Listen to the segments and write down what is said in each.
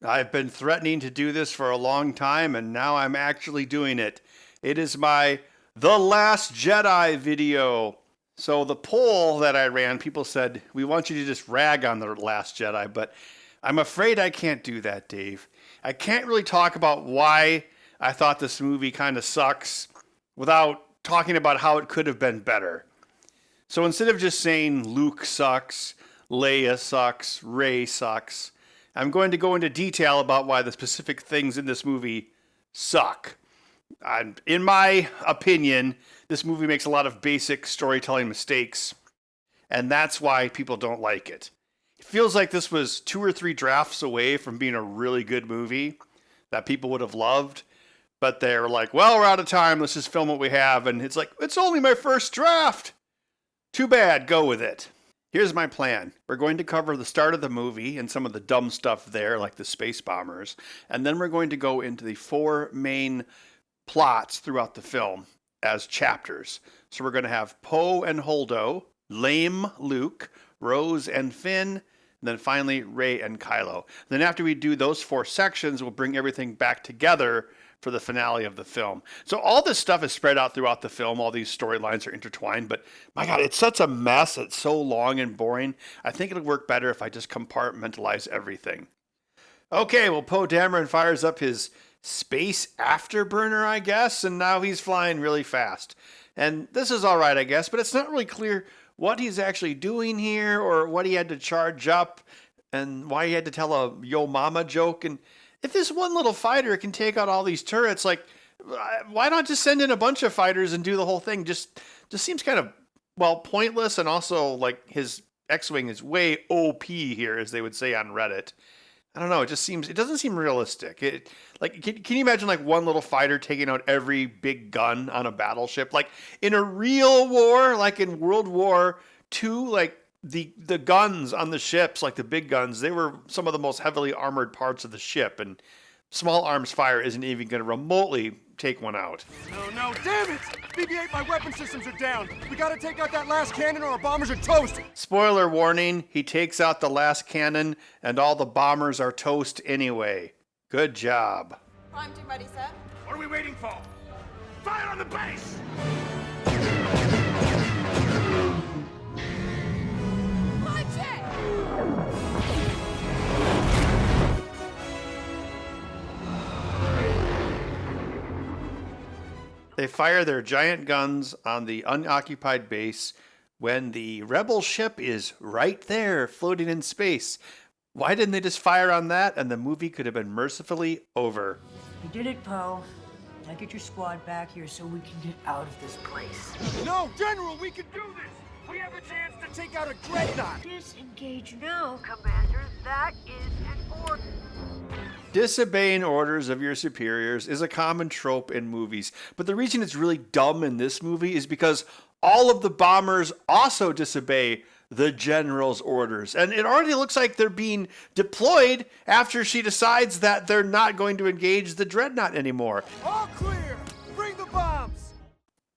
I've been threatening to do this for a long time, and now I'm actually doing it. It is my The Last Jedi video. So, the poll that I ran, people said, we want you to just rag on The Last Jedi, but I'm afraid I can't do that, Dave. I can't really talk about why I thought this movie kind of sucks without talking about how it could have been better. So instead of just saying Luke sucks, Leia sucks, Rey sucks, I'm going to go into detail about why the specific things in this movie suck. In my opinion, this movie makes a lot of basic storytelling mistakes, and that's why people don't like it. It feels like this was 2 or 3 drafts away from being a really good movie that people would have loved, but they're like, well, we're out of time, let's just film what we have, and it's like, it's only my first draft! Too bad, go with it. Here's my plan. We're going to cover the start of the movie and some of the dumb stuff there, like the space bombers, and then we're going to go into the 4 main plots throughout the film as chapters. So we're going to have Poe and Holdo, Lame Luke, Rose and Finn, and then finally Rey and Kylo. Then after we do those 4 sections, we'll bring everything back together for the finale of the film. So all this stuff is spread out throughout the film. All these storylines are intertwined, but my God, it's such a mess. It's so long and boring. I think it'll work better if I just compartmentalize everything. Okay, well, Poe Dameron fires up his space afterburner, I guess, and now he's flying really fast. And this is all right, I guess, but it's not really clear what he's actually doing here or what he had to charge up and why he had to tell a yo mama joke. And if this one little fighter can take out all these turrets, like, why not just send in a bunch of fighters and do the whole thing? Just seems kind of, well, pointless, and also, like, his X-Wing is way OP here, as they would say on Reddit. I don't know, it doesn't seem realistic. Can you imagine, like, one little fighter taking out every big gun on a battleship? Like, in a real war, like in World War II, like, the guns on the ships, like the big guns, they were some of the most heavily armored parts of the ship, and small arms fire isn't even going to remotely take one out. No, damn it! BB-8, my weapon systems are down. We gotta take out that last cannon or our bombers are toast. Spoiler warning, he takes out the last cannon and all the bombers are toast anyway. Good job. Prime team ready, sir. What are we waiting for? Fire on the base! Launch it! They fire their giant guns on the unoccupied base when the rebel ship is right there floating in space. Why didn't they just fire on that and the movie could have been mercifully over? You did it, Poe. Now get your squad back here so we can get out of this place. No, General, we can do this! We have a chance to take out a dreadnought! Disengage now, Commander. That is an order. Disobeying orders of your superiors is a common trope in movies, but the reason it's really dumb in this movie is because all of the bombers also disobey the general's orders, and it already looks like they're being deployed after she decides that they're not going to engage the dreadnought anymore. All clear! Bring the bombs!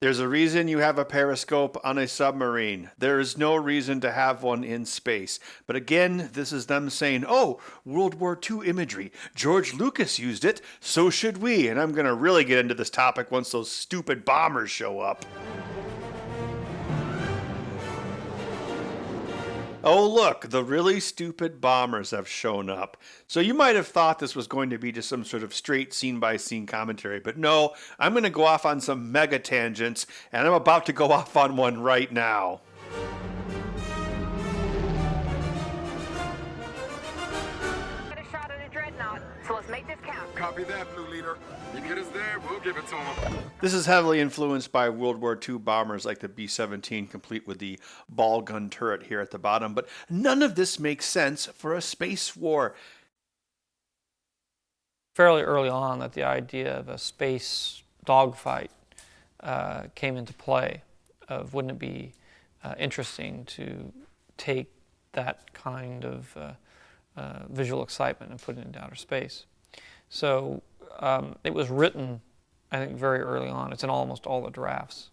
There's a reason you have a periscope on a submarine. There is no reason to have one in space. But again, this is them saying, oh, World War II imagery. George Lucas used it, so should we. And I'm going to really get into this topic once those stupid bombers show up. Oh, look, the really stupid bombers have shown up. So you might have thought this was going to be just some sort of straight scene-by-scene commentary, but no, I'm going to go off on some mega tangents, and I'm about to go off on one right now. Get a shot at a dreadnought, so let's make this count. Copy that, Blue Leader. You get us there, we'll give it to him. This is heavily influenced by World War II bombers like the B-17, complete with the ball gun turret here at the bottom, but none of this makes sense for a space war. Fairly early on that the idea of a space dogfight came into play, of wouldn't it be interesting to take that kind of visual excitement and put it into outer space. So it was written, I think, very early on. It's in almost all the drafts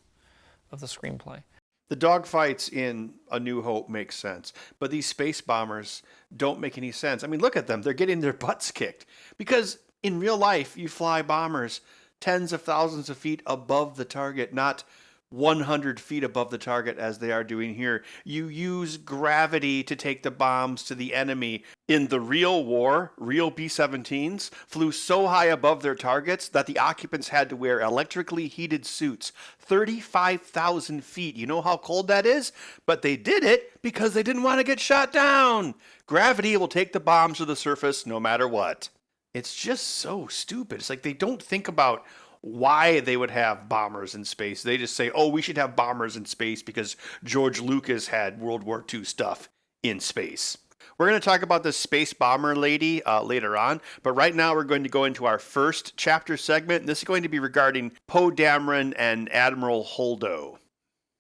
of the screenplay. The dogfights in A New Hope make sense, but these space bombers don't make any sense. I mean, look at them. They're getting their butts kicked because in real life, you fly bombers tens of thousands of feet above the target, not 100 feet above the target as they are doing here. You use gravity to take the bombs to the enemy. In the real war, real B-17s flew so high above their targets that the occupants had to wear electrically heated suits. 35,000 feet. You know how cold that is? But they did it because they didn't want to get shot down. Gravity will take the bombs to the surface no matter what. It's just so stupid. It's like they don't think about why they would have bombers in space. They just say, oh, we should have bombers in space because George Lucas had World War II stuff in space. We're going to talk about this space bomber lady later on, but right now we're going to go into our first chapter segment. This is going to be regarding Poe Dameron and Admiral Holdo.